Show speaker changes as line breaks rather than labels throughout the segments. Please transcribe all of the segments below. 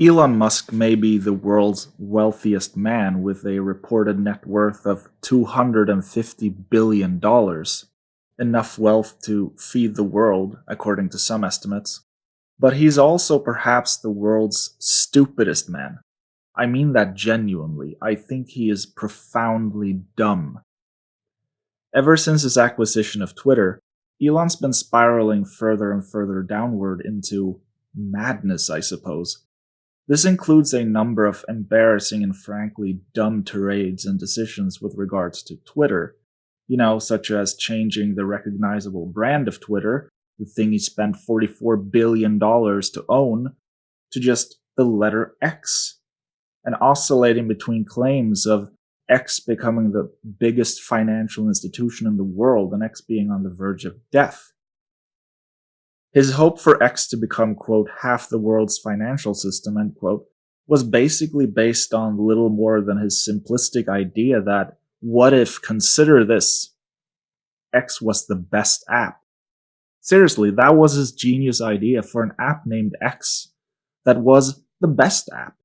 Elon Musk may be the world's wealthiest man with a reported net worth of $250 billion, enough wealth to feed the world, according to some estimates. But he's also perhaps the world's stupidest man. I mean that genuinely. I think he is profoundly dumb. Ever since his acquisition of Twitter, Elon's been spiraling further and further downward into madness, I suppose. This includes a number of embarrassing and frankly dumb tirades and decisions with regards to Twitter, such as changing the recognizable brand of Twitter, the thing he spent $44 billion to own, to just the letter X, and oscillating between claims of X becoming the biggest financial institution in the world and X being on the verge of death. His hope for X to become, quote, half the world's financial system, end quote, was basically based on little more than his simplistic idea that, what if, consider this, X was the best app. Seriously, that was his genius idea for an app named X that was the best app.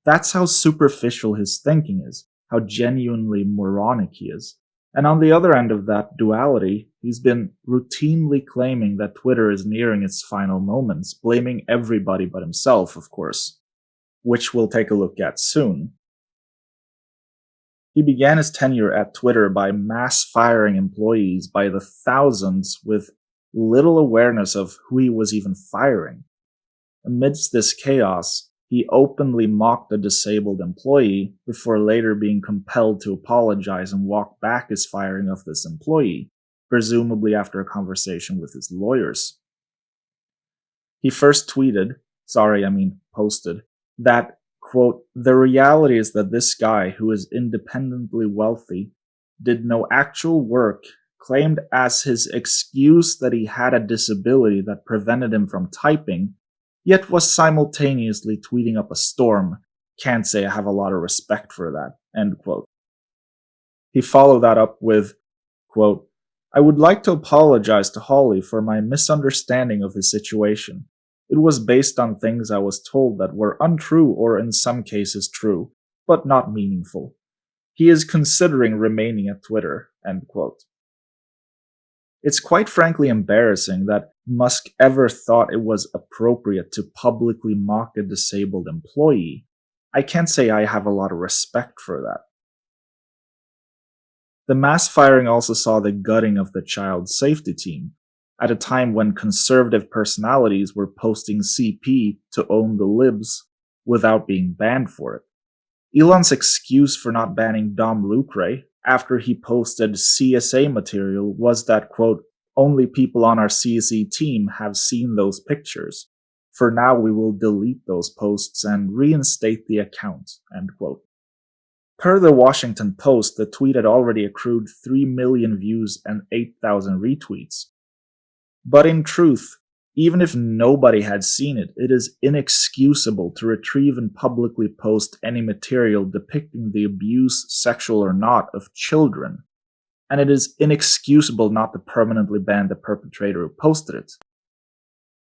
That's how superficial his thinking is, how genuinely moronic he is. And on the other end of that duality, he's been routinely claiming that Twitter is nearing its final moments, blaming everybody but himself, of course, which we'll take a look at soon. He began his tenure at Twitter by mass firing employees by the thousands with little awareness of who he was even firing. Amidst this chaos, he openly mocked a disabled employee before later being compelled to apologize and walk back his firing of this employee, presumably after a conversation with his lawyers. He first posted, that, quote, the reality is that this guy, who is independently wealthy, did no actual work, claimed as his excuse that he had a disability that prevented him from typing, yet was simultaneously tweeting up a storm. Can't say I have a lot of respect for that, end quote. He followed that up with, quote, I would like to apologize to Holly for my misunderstanding of his situation. It was based on things I was told that were untrue or in some cases true, but not meaningful. He is considering remaining at Twitter, end quote. It's quite frankly embarrassing that Musk ever thought it was appropriate to publicly mock a disabled employee. I can't say I have a lot of respect for that. The mass firing also saw the gutting of the child safety team, at a time when conservative personalities were posting CP to own the libs without being banned for it. Elon's excuse for not banning Dom Lucre after he posted CSA material was that, quote, only people on our CSE team have seen those pictures. For now, we will delete those posts and reinstate the account, end quote. Per the Washington Post, the tweet had already accrued 3 million views and 8,000 retweets. But in truth, even if nobody had seen it, it is inexcusable to retrieve and publicly post any material depicting the abuse, sexual or not, of children. And it is inexcusable not to permanently ban the perpetrator who posted it.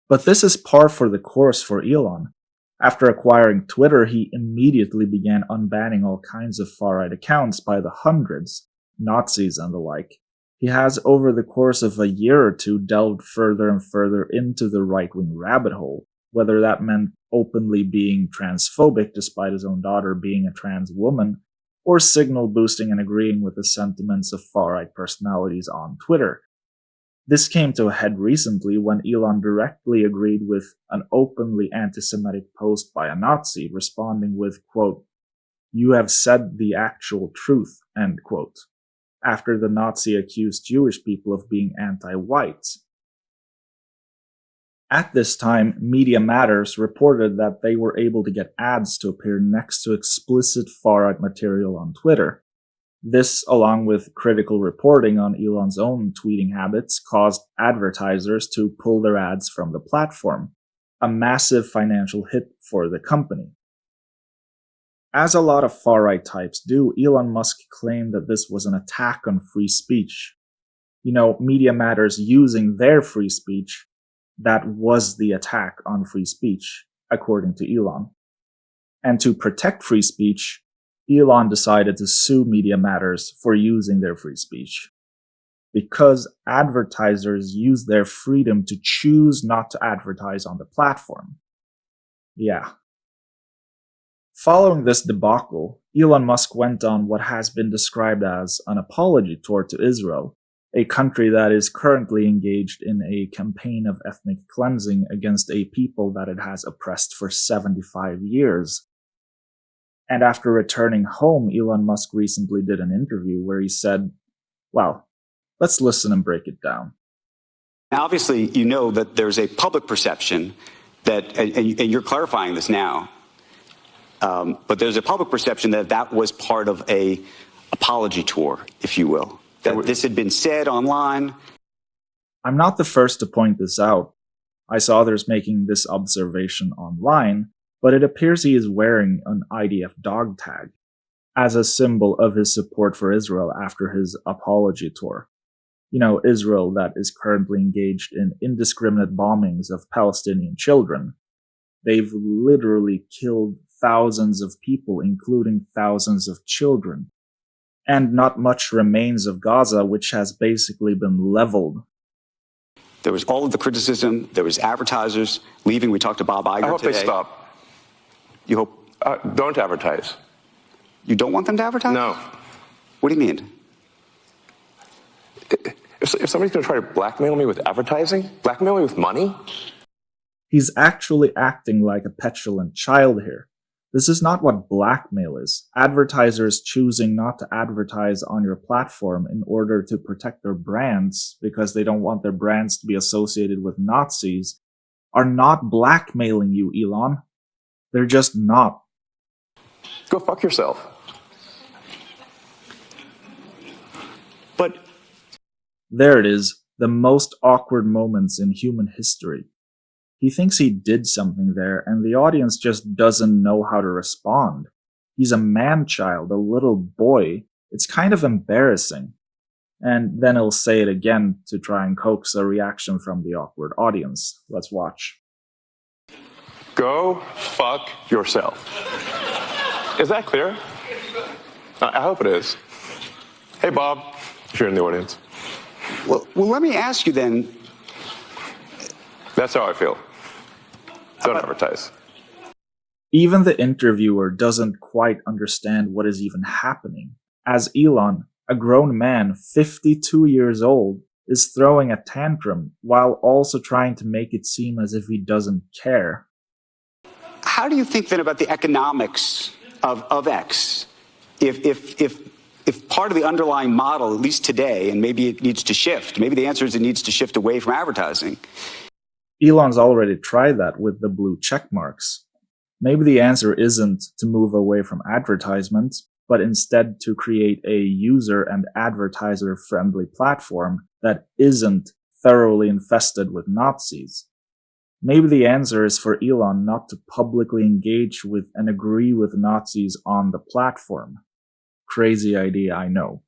But this is par for the course for Elon. After acquiring Twitter, he immediately began unbanning all kinds of far-right accounts by the hundreds, Nazis and the like. He has, over the course of a year or two, delved further and further into the right-wing rabbit hole, whether that meant openly being transphobic despite his own daughter being a trans woman, or signal boosting and agreeing with the sentiments of far-right personalities on Twitter. This came to a head recently when Elon directly agreed with an openly anti-Semitic post by a Nazi, responding with, quote, "You have said the actual truth," end quote, after the Nazi accused Jewish people of being anti-white. At this time, Media Matters reported that they were able to get ads to appear next to explicit far-right material on Twitter. This, along with critical reporting on Elon's own tweeting habits, caused advertisers to pull their ads from the platform, a massive financial hit for the company. As a lot of far-right types do, Elon Musk claimed that this was an attack on free speech. Media Matters using their free speech, that was the attack on free speech, according to Elon. And to protect free speech, Elon decided to sue Media Matters for using their free speech. Because advertisers use their freedom to choose not to advertise on the platform. Yeah. Following this debacle, Elon Musk went on what has been described as an apology tour to Israel, a country that is currently engaged in a campaign of ethnic cleansing against a people that it has oppressed for 75 years. And after returning home, Elon Musk recently did an interview where he said, well, let's listen and break it down.
Obviously, you know that there's a public perception that, and you're clarifying this now, but there's a public perception that that was part of a apology tour, if you will, that this had been said online.
I'm not the first to point this out. I saw others making this observation online, but it appears he is wearing an IDF dog tag as a symbol of his support for Israel after his apology tour. You know, Israel that is currently engaged in indiscriminate bombings of Palestinian children. They've literally killed thousands of people, including thousands of children. And not much remains of Gaza, which has basically been leveled.
There was all of the criticism. There was advertisers leaving. We talked to Bob Iger today.
I hope they stop.
You hope?
Don't advertise.
You don't want them to advertise?
No.
What do you mean?
If somebody's going to try to blackmail me with advertising, blackmail me with money?
He's actually acting like a petulant child here. This is not what blackmail is. Advertisers choosing not to advertise on your platform in order to protect their brands because they don't want their brands to be associated with Nazis are not blackmailing you, Elon. They're just not.
Go fuck yourself.
But
there it is, the most awkward moments in human history. He thinks he did something there, and the audience just doesn't know how to respond. He's a man-child, a little boy. It's kind of embarrassing. And then he'll say it again to try and coax a reaction from the awkward audience. Let's watch.
Go fuck yourself. Is that clear? I hope it is. Hey, Bob, if you're in the audience.
Well, let me ask you then.
That's how I feel. Don't advertise.
Even the interviewer doesn't quite understand what is even happening, as Elon, a grown man, 52 years old, is throwing a tantrum while also trying to make it seem as if he doesn't care.
How do you think then about the economics of X? If part of the underlying model, at least today, and maybe it needs to shift, maybe the answer is it needs to shift away from advertising.
Elon's already tried that with the blue check marks. Maybe the answer isn't to move away from advertisements, but instead to create a user and advertiser-friendly platform that isn't thoroughly infested with Nazis. Maybe the answer is for Elon not to publicly engage with and agree with Nazis on the platform. Crazy idea, I know.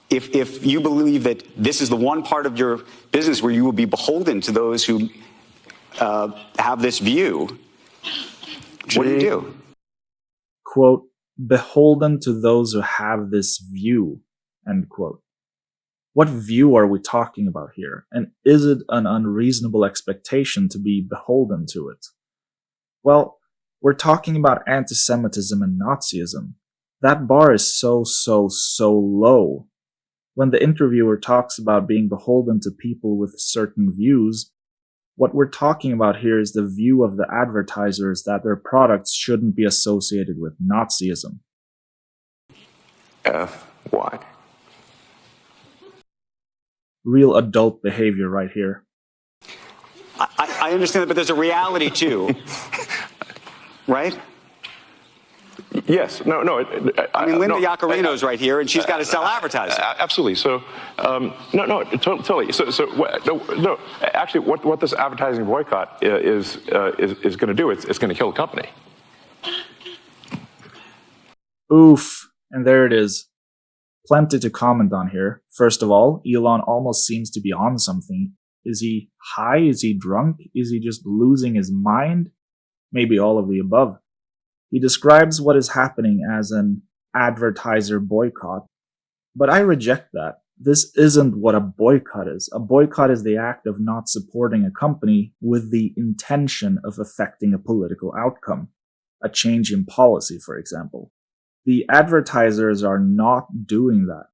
If you believe that this is the one part of your business where you will be beholden to those who have this view, what do you do?
Quote, beholden to those who have this view, end quote. What view are we talking about here? And is it an unreasonable expectation to be beholden to it? Well, we're talking about anti-Semitism and Nazism. That bar is so low. When the interviewer talks about being beholden to people with certain views, what we're talking about here is the view of the advertisers that their products shouldn't be associated with Nazism.
Why?
Real adult behavior right here.
I understand that, but there's a reality too, right?
Yes. No.
I mean, Linda Yaccarino's right here, and she's got to sell advertising.
Absolutely. So, totally. No. Actually, what this advertising boycott is going to do, it's going to kill the company.
Oof. And there it is. Plenty to comment on here. First of all, Elon almost seems to be on something. Is he high? Is he drunk? Is he just losing his mind? maybe all of the above. He describes what is happening as an advertiser boycott, but I reject that. This isn't what a boycott is. A boycott is the act of not supporting a company with the intention of affecting a political outcome, a change in policy, for example. The advertisers are not doing that.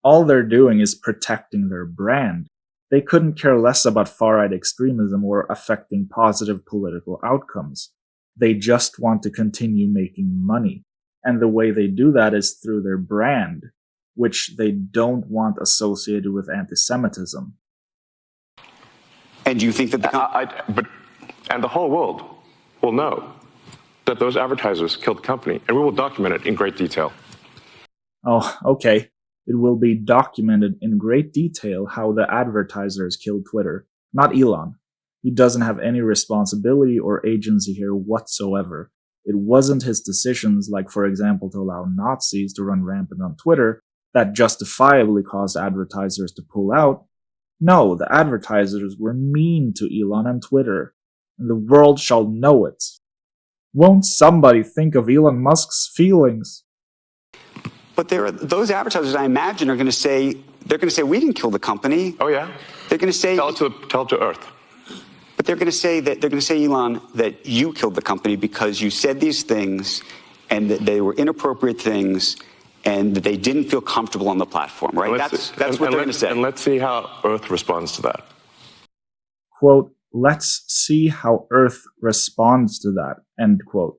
All they're doing is protecting their brand. They couldn't care less about far-right extremism or affecting positive political outcomes. They just want to continue making money. And the way they do that is through their brand, which they don't want associated with anti-Semitism.
And do you think that
and the whole world will know that those advertisers killed the company, and we will document it in great detail.
Oh, okay. It will be documented in great detail how the advertisers killed Twitter, not Elon. He doesn't have any responsibility or agency here whatsoever. It wasn't his decisions, like for example to allow Nazis to run rampant on Twitter, that justifiably caused advertisers to pull out. No, the advertisers were mean to Elon and Twitter, and the world shall know it. Won't somebody think of Elon Musk's feelings?
But those advertisers, I imagine, are going to say, we didn't kill the company.
Oh yeah?
They're going to say,
tell it to Earth.
But they're going to say, Elon, that you killed the company because you said these things and that they were inappropriate things and that they didn't feel comfortable on the platform, right? That's what they're going to say.
And let's see how Earth responds to that.
Quote, let's see how Earth responds to that, end quote.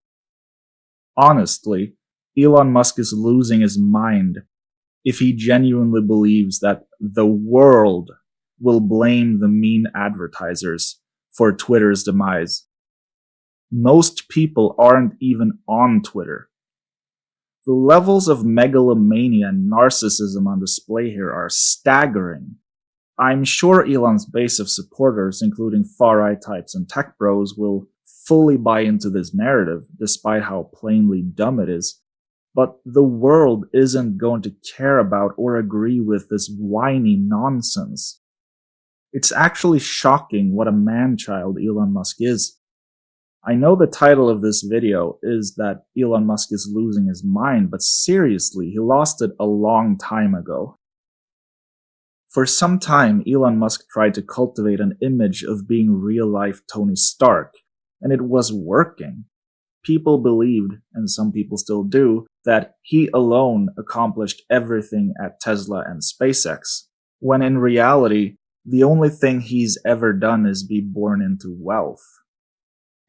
Honestly, Elon Musk is losing his mind if he genuinely believes that the world will blame the mean advertisers for Twitter's demise. Most people aren't even on Twitter. The levels of megalomania and narcissism on display here are staggering. I'm sure Elon's base of supporters, including far-right types and tech bros, will fully buy into this narrative, despite how plainly dumb it is. But the world isn't going to care about or agree with this whiny nonsense. It's actually shocking what a man-child Elon Musk is. I know the title of this video is that Elon Musk is losing his mind, but seriously, he lost it a long time ago. For some time, Elon Musk tried to cultivate an image of being real-life Tony Stark, and it was working. People believed, and some people still do, that he alone accomplished everything at Tesla and SpaceX, when in reality, the only thing he's ever done is be born into wealth.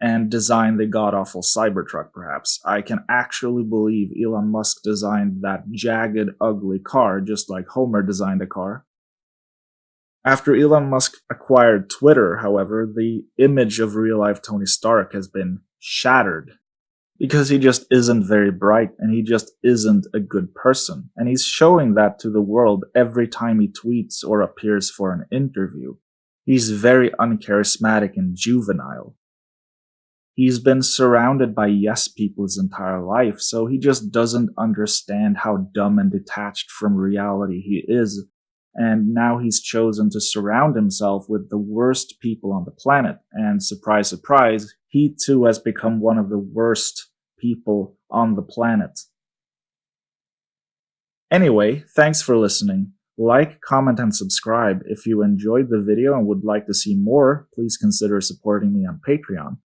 And design the god-awful Cybertruck, perhaps. I can actually believe Elon Musk designed that jagged, ugly car just like Homer designed a car. After Elon Musk acquired Twitter, however, the image of real-life Tony Stark has been shattered. Because he just isn't very bright, and he just isn't a good person. And he's showing that to the world every time he tweets or appears for an interview. He's very uncharismatic and juvenile. He's been surrounded by yes people his entire life, so he just doesn't understand how dumb and detached from reality he is. And now he's chosen to surround himself with the worst people on the planet. And surprise, surprise, he too has become one of the worst people on the planet. Anyway, thanks for listening. Like, comment, and subscribe. If you enjoyed the video and would like to see more, please consider supporting me on Patreon.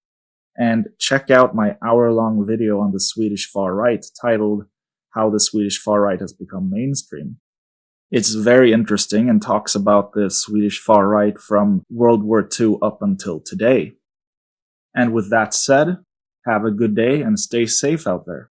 And check out my hour-long video on the Swedish far-right titled How the Swedish Far-Right Has Become Mainstream. It's very interesting and talks about the Swedish far-right from World War II up until today. And with that said, have a good day and stay safe out there.